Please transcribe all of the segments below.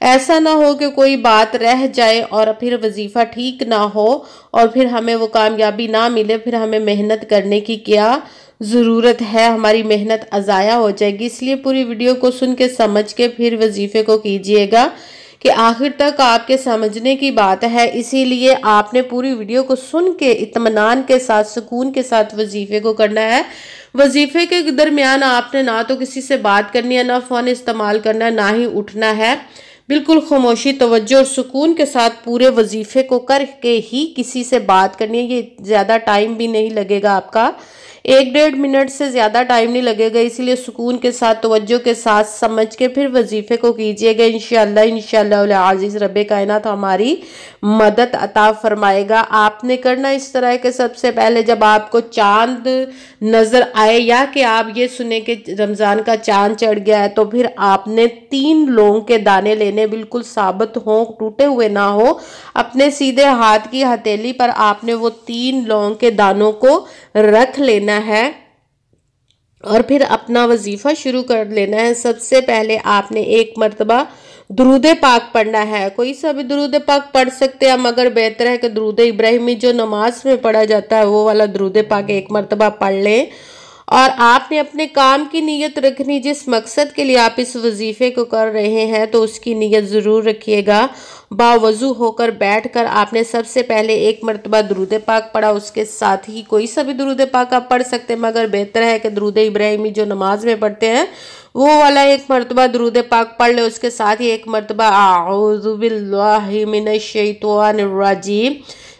ایسا نہ ہو کہ کوئی بات رہ جائے اور پھر وظیفہ ٹھیک نہ ہو اور پھر ہمیں وہ کامیابی نہ ملے، پھر ہمیں محنت کرنے کی کیا ضرورت ہے، ہماری محنت ضائع ہو جائے گی۔ اس لیے پوری ویڈیو کو سن کے سمجھ کے پھر وظیفے کو کیجئے گا کہ آخر تک آپ کے سمجھنے کی بات ہے، اسی لیے آپ نے پوری ویڈیو کو سن کے اطمینان کے ساتھ، سکون کے ساتھ وظیفے کو کرنا ہے۔ وظیفے کے درمیان آپ نے نہ تو کسی سے بات کرنی ہے، نہ فون استعمال کرنا ہے، نہ ہی اٹھنا ہے۔ بالکل خاموشی، توجہ اور سکون کے ساتھ پورے وظیفے کو کر کے ہی کسی سے بات کرنی ہے۔ یہ زیادہ ٹائم بھی نہیں لگے گا آپ کا، 1-1.5 منٹ سے زیادہ ٹائم نہیں لگے گا، اسی لیے سکون کے ساتھ، توجہ کے ساتھ سمجھ کے پھر وظیفے کو کیجئے گا۔ انشاءاللہ العزیز رب کائنات ہماری مدد عطا فرمائے گا۔ آپ نے کرنا اس طرح کہ سب سے پہلے جب آپ کو چاند نظر آئے یا کہ آپ یہ سنیں کہ رمضان کا چاند چڑھ گیا ہے، تو پھر آپ نے 3 لونگ کے دانے لینے، بالکل ثابت ہوں، ٹوٹے ہوئے نہ ہو۔ اپنے سیدھے ہاتھ کی ہتھیلی پر آپ نے وہ 3 لونگ کے دانوں کو رکھ لینا ہے اور پھر اپنا وظیفہ شروع کر لینا ہے۔ سب سے پہلے آپ نے 1 مرتبہ درود پاک پڑھنا ہے۔ کوئی سا بھی درود پاک پڑھ سکتے ہیں، مگر بہتر ہے کہ درود ابراہیمی جو نماز میں پڑھا جاتا ہے وہ والا درود پاک 1 مرتبہ پڑھ لیں۔ اور آپ نے اپنے کام کی نیت رکھنی، جس مقصد کے لیے آپ اس وظیفے کو کر رہے ہیں تو اس کی نیت ضرور رکھیے گا۔ باوضو ہو کر بیٹھ کر آپ نے سب سے پہلے 1 مرتبہ درود پاک پڑھا، اس کے ساتھ ہی کوئی سا بھی درود پاک آپ پڑھ سکتے ہیں، مگر بہتر ہے کہ درود ابراہیمی جو نماز میں پڑھتے ہیں وہ والا 1 مرتبہ درود پاک پڑھ لے، اس کے ساتھ ہی 1 مرتبہ اعوذ باللہ من الشیطان الرجیم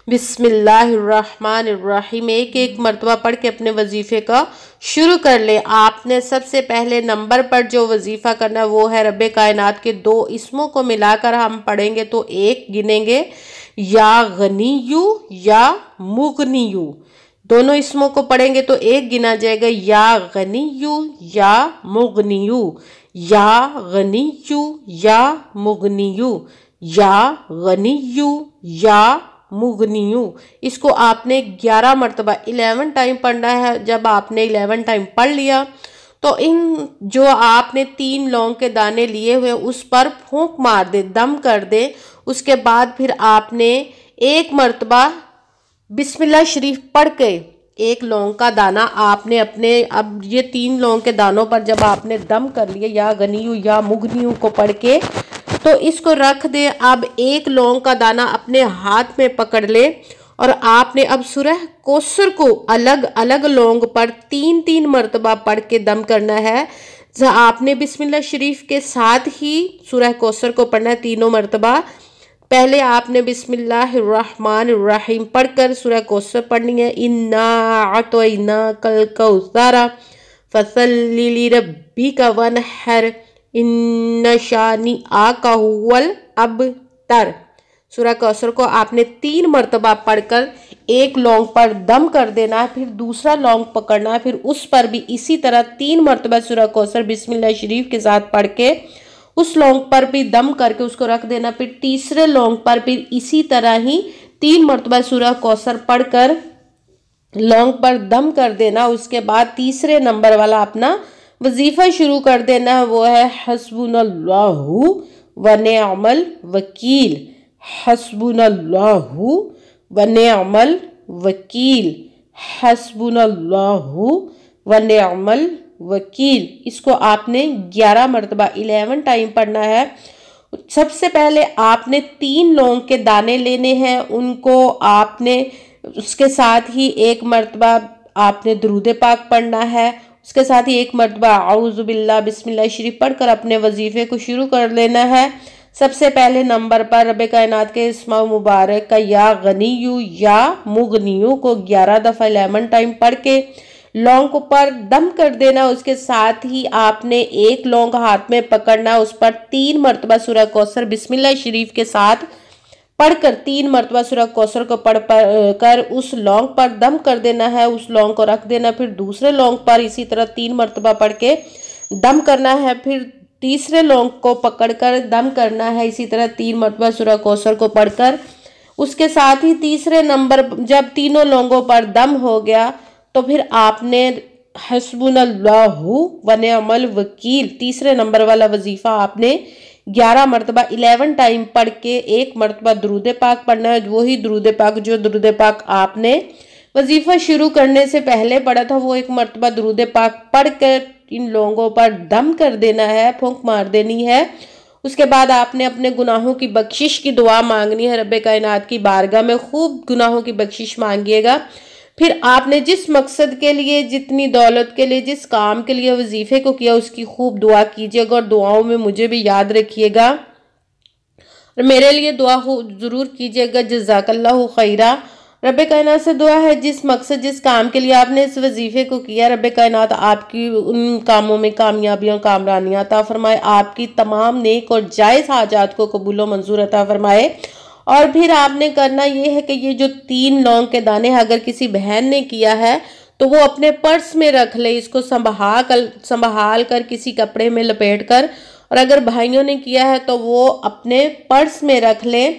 بسم اللہ الرحمن الرحیم 1 مرتبہ پڑھ کے اپنے وظیفے کا شروع کر لیں۔ آپ نے سب سے پہلے نمبر پر جو وظیفہ کرنا ہے وہ ہے رب کائنات کے 2 اسموں کو ملا کر ہم پڑھیں گے تو 1 گنیں گے، یا غنیو یا مغنیو، دونوں اسموں کو پڑھیں گے تو 1 گنا جائے گا، یا غنیو یا مغنیو، یا غنیو یا مغنیو، یا غنیو یا مغنیو۔ اس کو آپ نے 11 مرتبہ 11 ٹائم پڑھنا ہے۔ جب آپ نے 11 ٹائم پڑھ لیا تو ان جو آپ نے 3 لونگ کے دانے لیے ہوئے اس پر پھونک مار دے، دم کر دے۔ اس کے بعد پھر آپ نے 1 مرتبہ بسم اللہ شریف پڑھ کے 1 لونگ کا دانہ آپ نے اپنے، اب یہ 3 لونگ کے دانوں پر جب آپ نے دم کر لیا یا غنیو یا مغنیو کو پڑھ کے تو اس کو رکھ دیں۔ اب 1 لونگ کا دانہ اپنے ہاتھ میں پکڑ لے اور آپ نے اب سورہ کوثر کو الگ الگ لونگ پر 3 مرتبہ پڑھ کے دم کرنا ہے۔ آپ نے بسم اللہ شریف کے ساتھ ہی سورہ کوثر کو پڑھنا ہے 3 مرتبہ۔ پہلے آپ نے بسم اللہ الرحمن الرحیم پڑھ کر سورہ کوثر پڑھنی ہے، اِنَّا أَعْطَيْنَاكَ الْكَوْثَرَ فَصَلِّ لِرَبِّكَ وَانْحَرْ اِنَّ شَانِئَكَ هُوَ الْأَبْتَرُ۔ سورہ کوثر کو آپ نے 3 مرتبہ پڑھ کر 1 لونگ پر دم کر دینا ہے، پھر دوسرا لونگ پکڑنا ہے، پھر اس پر بھی اسی طرح 3 مرتبہ سورہ کوثر بسم اللہ شریف کے ساتھ پڑھ کے اس لونگ پر بھی دم کر کے اس کو رکھ دینا، پھر تیسرے لونگ پر بھی اسی طرح ہی 3 مرتبہ سورہ کوثر پڑھ کر لونگ پر دم کر دینا۔ اس کے بعد تیسرے نمبر والا اپنا وظیفہ شروع کر دینا، وہ ہے حسبنا اللہ ونعم الوکیل، حسبنا اللہ ونعم الوکیل، حسبنا اللہ ونعم الوکیل۔ اس کو آپ نے 11 مرتبہ 11 ٹائم پڑھنا ہے۔ سب سے پہلے آپ نے 3 لونگ کے دانے لینے ہیں، ان کو آپ نے اس کے ساتھ ہی 1 مرتبہ آپ نے درود پاک پڑھنا ہے، اس کے ساتھ ہی 1 مرتبہ اعوذ باللہ بسم اللہ شریف پڑھ کر اپنے وظیفے کو شروع کر لینا ہے۔ سب سے پہلے نمبر پر رب کائنات کے اسم مبارک کا یا غنیو یا مغنیو کو 11 دفعہ 11 ٹائم پڑھ کے لونگ پر دم کر دینا۔ اس کے ساتھ ہی آپ نے 1 لونگ ہاتھ میں پکڑنا، اس پر 3 مرتبہ سورہ کوثر بسم اللہ شریف کے ساتھ پڑھ کر 3 مرتبہ سورہ کوثر کو پڑھ کر اس لونگ پر دم کر دینا ہے، اس لونگ کو رکھ دینا، پھر دوسرے لونگ پر اسی طرح 3 مرتبہ پڑھ کے دم کرنا ہے، پھر تیسرے لونگ کو پکڑ کر دم کرنا ہے، اسی طرح 3 مرتبہ سورہ کوثر کو پڑھ کر۔ اس کے ساتھ ہی تیسرے نمبر جب تینوں لونگوں پر دم ہو گیا تو پھر آپ نے حسبنا اللہ ونعم الوکیل تیسرے نمبر والا وظیفہ آپ نے 11 مرتبہ 11 ٹائم پڑھ کے 1 مرتبہ درود پاک پڑھنا ہے، وہی درود پاک جو درود پاک آپ نے وظیفہ شروع کرنے سے پہلے پڑھا تھا، وہ 1 مرتبہ درود پاک پڑھ کر ان لوگوں پر دم کر دینا ہے، پھونک مار دینی ہے۔ اس کے بعد آپ نے اپنے گناہوں کی بخشش کی دعا مانگنی ہے، رب کائنات کی بارگاہ میں خوب گناہوں کی بخشش مانگیے گا۔ پھر آپ نے جس مقصد کے لیے، جتنی دولت کے لیے، جس کام کے لیے وظیفے کو کیا، اس کی خوب دعا کیجیے گا، اور دعاؤں میں مجھے بھی یاد رکھیے گا اور میرے لیے دعا ضرور کیجیے گا۔ جزاک اللہ خیرہ۔ رب کائنات سے دعا ہے جس مقصد، جس کام کے لیے آپ نے اس وظیفے کو کیا، رب کائنات آپ کی ان کاموں میں کامیابیاں، کامرانیاں عطا فرمائے، آپ کی تمام نیک اور جائز حاجات کو قبول و منظور عطا فرمائے۔ اور پھر آپ نے کرنا یہ ہے کہ یہ جو 3 لونگ کے دانے اگر کسی بہن نے کیا ہے تو وہ اپنے پرس میں رکھ لے، اس کو سنبھال کر کسی کپڑے میں لپیٹ کر، اور اگر بھائیوں نے کیا ہے تو وہ اپنے پرس میں رکھ لیں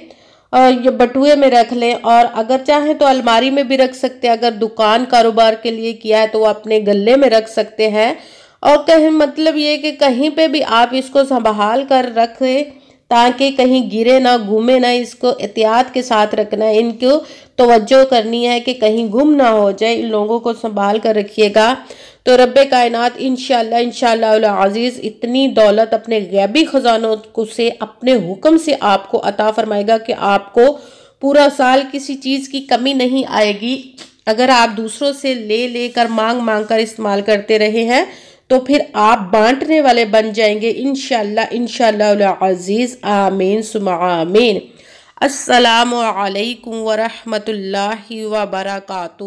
اور یہ بٹوئے میں رکھ لیں، اور اگر چاہیں تو الماری میں بھی رکھ سکتے ہیں، اگر دکان کاروبار کے لیے کیا ہے تو وہ اپنے گلے میں رکھ سکتے ہیں، اور کہیں مطلب یہ کہ کہیں پہ بھی آپ اس کو سنبھال کر رکھیں تاکہ کہیں گرے نہ، گھومے نہ، اس کو احتیاط کے ساتھ رکھنا ہے، ان کو توجہ کرنی ہے کہ کہیں گم نہ ہو جائے، ان لوگوں کو سنبھال کر رکھیے گا۔ تو رب کائنات انشاءاللہ العزیز اتنی دولت اپنے غیبی خزانوں سے اپنے حکم سے آپ کو عطا فرمائے گا کہ آپ کو پورا سال کسی چیز کی کمی نہیں آئے گی۔ اگر آپ دوسروں سے لے کر مانگ کر استعمال کرتے رہے ہیں تو پھر آپ بانٹنے والے بن جائیں گے انشاءاللہ العزیز۔ آمین ثم آمین۔ السلام علیکم ورحمۃ اللہ وبرکاتہ۔